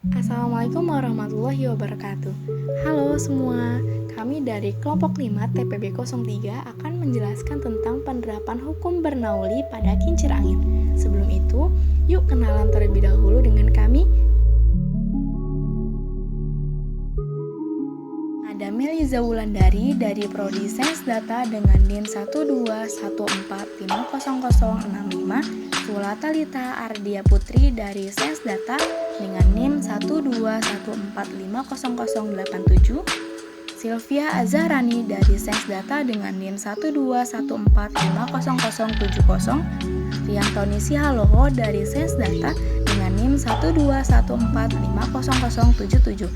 Assalamualaikum warahmatullahi wabarakatuh. Halo semua, kami dari kelompok 5 TPB 03 akan menjelaskan tentang penerapan hukum Bernoulli pada kincir angin. Sebelum itu, yuk kenalan terlebih dahulu dengan kami. Ada Meliza Wulandari dari Prodi Sains Data dengan NIM 121450065, Sula Talita Ardia Putri dari Sains Data dengan NIM 121450087, Sylvia Azharani dari Sains Data dengan NIM 121450070, Riantoni Sihaloho dari Sains Data dengan NIM 121450077,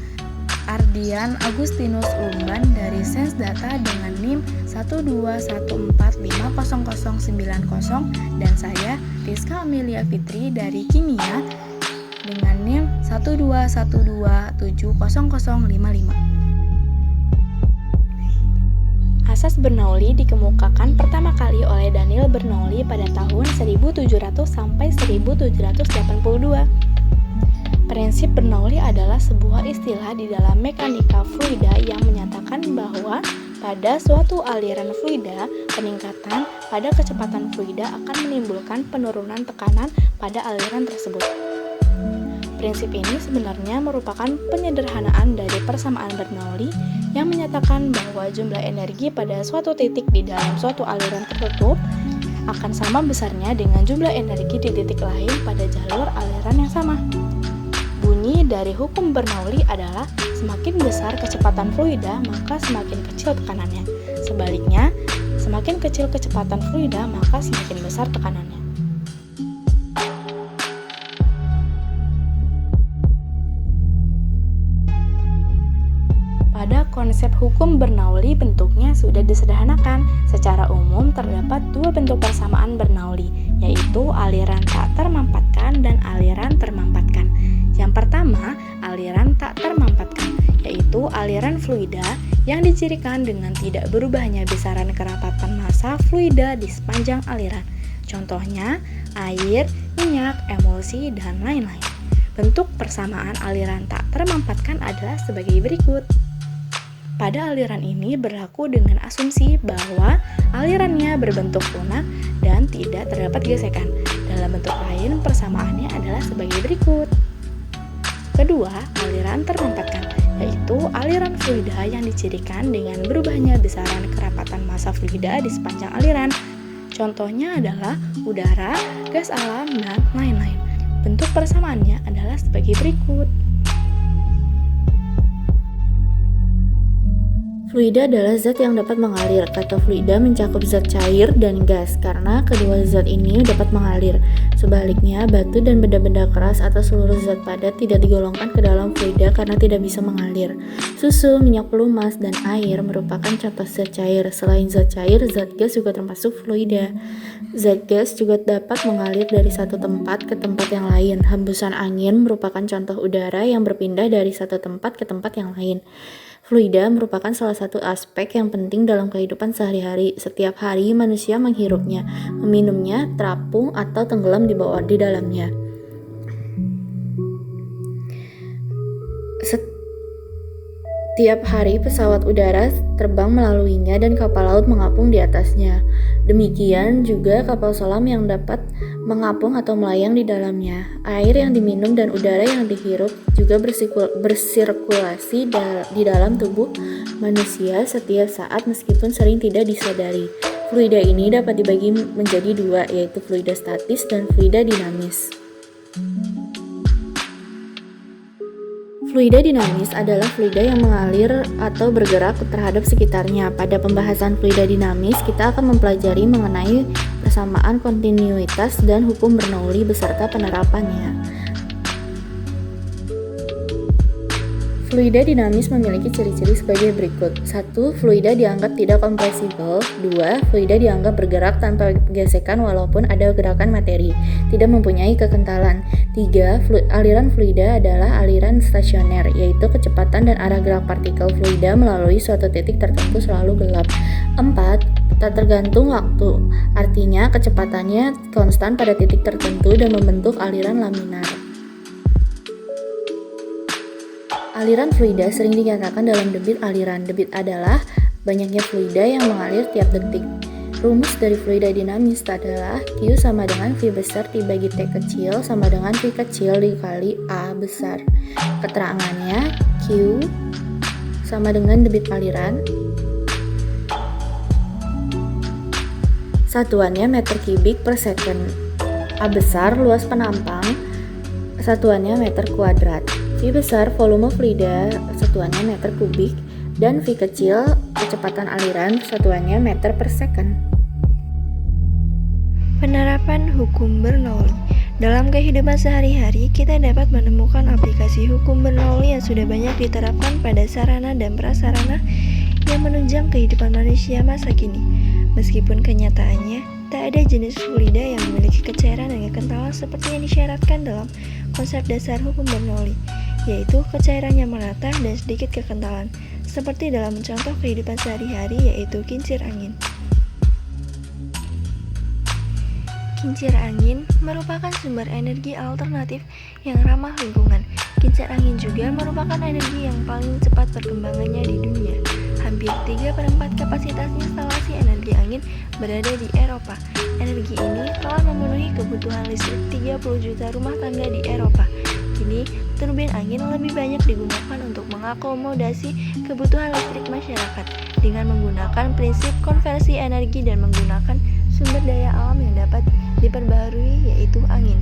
Ardian Agustinus Lumban dari Sains Data dengan NIM 121450090, dan saya Rizka Amelia Fitri dari Kimia dengan NIM 121270055. Asas Bernoulli dikemukakan pertama kali oleh Daniel Bernoulli pada tahun 1700 sampai 1782. Prinsip Bernoulli adalah sebuah istilah di dalam mekanika fluida yang menyatakan bahwa pada suatu aliran fluida, peningkatan pada kecepatan fluida akan menimbulkan penurunan tekanan pada aliran tersebut. Prinsip ini sebenarnya merupakan penyederhanaan dari persamaan Bernoulli yang menyatakan bahwa jumlah energi pada suatu titik di dalam suatu aliran tertutup akan sama besarnya dengan jumlah energi di titik lain pada jalur aliran yang sama. Bunyi dari hukum Bernoulli adalah semakin besar kecepatan fluida, maka semakin kecil tekanannya. Sebaliknya, semakin kecil kecepatan fluida, maka semakin besar tekanannya. Pada konsep hukum Bernoulli, bentuknya sudah disederhanakan. Secara umum terdapat dua bentuk persamaan Bernoulli, yaitu aliran tak termampatkan dan aliran termampatkan. Yang pertama, aliran tak termampatkan, yaitu aliran fluida yang dicirikan dengan tidak berubahnya besaran kerapatan massa fluida di sepanjang aliran. Contohnya, air, minyak, emulsi, dan lain-lain. Bentuk persamaan aliran tak termampatkan adalah sebagai berikut. Pada aliran ini berlaku dengan asumsi bahwa alirannya berbentuk lunak dan tidak terdapat gesekan. Dalam bentuk lain, persamaannya adalah sebagai berikut. Kedua, aliran termampatkan, yaitu aliran fluida yang dicirikan dengan berubahnya besaran kerapatan massa fluida di sepanjang aliran. Contohnya adalah udara, gas alam, dan lain-lain. Bentuk persamaannya adalah sebagai berikut. Fluida adalah zat yang dapat mengalir. Kata fluida mencakup zat cair dan gas karena kedua zat ini dapat mengalir. Sebaliknya, batu dan benda-benda keras atau seluruh zat padat tidak digolongkan ke dalam fluida karena tidak bisa mengalir. Susu, minyak pelumas, dan air merupakan contoh zat cair. Selain zat cair, zat gas juga termasuk fluida. Zat gas juga dapat mengalir dari satu tempat ke tempat yang lain. Hembusan angin merupakan contoh udara yang berpindah dari satu tempat ke tempat yang lain. Fluida merupakan salah satu aspek yang penting dalam kehidupan sehari-hari. Setiap hari manusia menghirupnya, meminumnya, terapung, atau tenggelam di dalamnya. Setiap hari pesawat udara terbang melaluinya dan kapal laut mengapung di atasnya. Demikian juga kapal selam yang dapat mengapung atau melayang di dalamnya. Air yang diminum dan udara yang dihirup juga bersirkulasi di dalam tubuh manusia setiap saat meskipun sering tidak disadari. Fluida ini dapat dibagi menjadi dua, yaitu fluida statis dan fluida dinamis. Fluida dinamis adalah fluida yang mengalir atau bergerak terhadap sekitarnya. Pada pembahasan fluida dinamis, kita akan mempelajari mengenai persamaan kontinuitas dan hukum Bernoulli beserta penerapannya. Fluida dinamis memiliki ciri-ciri sebagai berikut. 1. Fluida dianggap tidak kompresibel. 2. Fluida dianggap bergerak tanpa gesekan walaupun ada gerakan materi, tidak mempunyai kekentalan. 3. Aliran fluida adalah aliran stasioner, yaitu kecepatan dan arah gerak partikel fluida melalui suatu titik tertentu selalu gelap. 4. Tak tergantung waktu, artinya kecepatannya konstan pada titik tertentu dan membentuk aliran laminar. Aliran fluida sering dinyatakan dalam debit aliran. Debit adalah banyaknya fluida yang mengalir tiap detik. Rumus dari fluida dinamis adalah Q sama dengan V besar dibagi T kecil sama dengan V kecil dikali A besar. Keterangannya Q sama dengan debit aliran. Satuannya meter kubik per second. A besar luas penampang, satuannya meter kuadrat. V besar volume fluida, satuannya meter kubik, dan V kecil kecepatan aliran, satuannya meter per second. Penerapan hukum Bernoulli. Dalam kehidupan sehari-hari, kita dapat menemukan aplikasi hukum Bernoulli yang sudah banyak diterapkan pada sarana dan prasarana yang menunjang kehidupan manusia masa kini. Meskipun kenyataannya, tak ada jenis fluida yang memiliki kecairan dan kekentalan seperti yang disyaratkan dalam konsep dasar hukum Bernoulli, yaitu kecairan yang merata dan sedikit kekentalan, seperti dalam contoh kehidupan sehari-hari yaitu kincir angin. Kincir angin merupakan sumber energi alternatif yang ramah lingkungan. Kincir angin juga merupakan energi yang paling cepat perkembangannya di dunia. Hampir 3/4 kapasitas instalasi energi angin berada di Eropa. Energi ini telah memenuhi kebutuhan listrik 30 juta rumah tangga di Eropa. Kini, turbin angin lebih banyak digunakan untuk mengakomodasi kebutuhan listrik masyarakat dengan menggunakan prinsip konversi energi dan menggunakan sumber daya alam yang dapat diperbaharui, yaitu angin.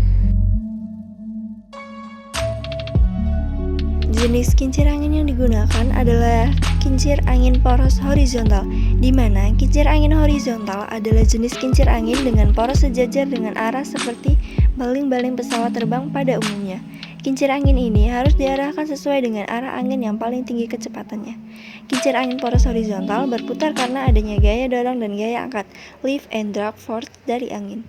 Jenis kincir angin yang digunakan adalah kincir angin poros horizontal, di mana kincir angin horizontal adalah jenis kincir angin dengan poros sejajar dengan arah seperti baling-baling pesawat terbang pada umumnya. Kincir angin ini harus diarahkan sesuai dengan arah angin yang paling tinggi kecepatannya. Kincir angin poros horizontal berputar karena adanya gaya dorong dan gaya angkat, lift and drag force dari angin.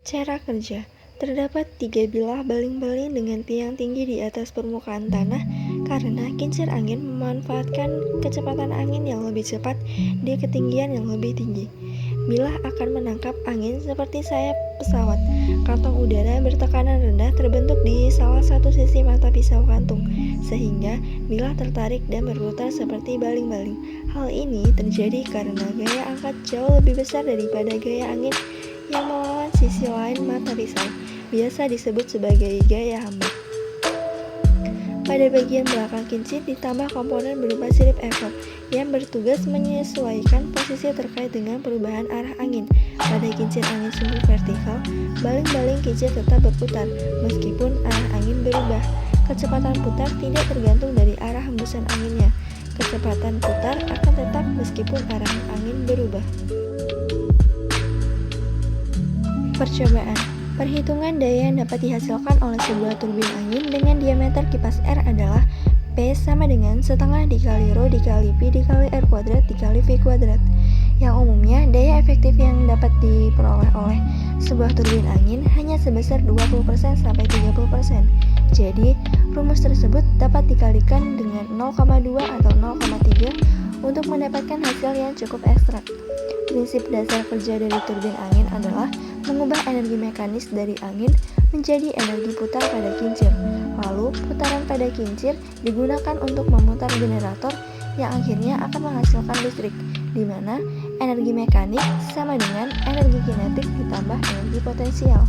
Cara kerja. Terdapat 3 bilah baling-baling dengan tiang tinggi di atas permukaan tanah karena kincir angin memanfaatkan kecepatan angin yang lebih cepat di ketinggian yang lebih tinggi. Bilah akan menangkap angin seperti sayap pesawat. Kantong udara bertekanan rendah terbentuk di salah satu sisi mata pisau kantung, sehingga bilah tertarik dan berputar seperti baling-baling. Hal ini terjadi karena gaya angkat jauh lebih besar daripada gaya angin yang melawan sisi lain mata pisau, biasa disebut sebagai gaya hambat. Pada bagian belakang kincir ditambah komponen berupa sirip effort yang bertugas menyesuaikan posisi terkait dengan perubahan arah angin. Pada kincir angin sumbu vertikal, baling-baling kincir tetap berputar meskipun arah angin berubah. Kecepatan putar tidak tergantung dari arah hembusan anginnya. Kecepatan putar akan tetap meskipun arah angin berubah. Percobaan. Perhitungan daya yang dapat dihasilkan oleh sebuah turbin angin dengan diameter kipas R adalah P sama dengan setengah dikali rho dikali Pi dikali R kuadrat dikali V kuadrat. Yang umumnya, daya efektif yang dapat diperoleh oleh sebuah turbin angin hanya sebesar 20% sampai 30%. Jadi, rumus tersebut dapat dikalikan dengan 0,2 atau 0,3 untuk mendapatkan hasil yang cukup ekstrak. Prinsip dasar kerja dari turbin angin adalah mengubah energi mekanis dari angin menjadi energi putar pada kincir. Lalu, putaran pada kincir digunakan untuk memutar generator yang akhirnya akan menghasilkan listrik, di mana energi mekanik sama dengan energi kinetik ditambah energi potensial.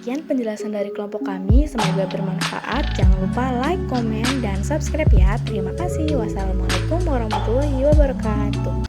Sekian penjelasan dari kelompok kami, semoga bermanfaat. Jangan lupa like, komen, dan subscribe ya. Terima kasih. Wassalamualaikum warahmatullahi wabarakatuh.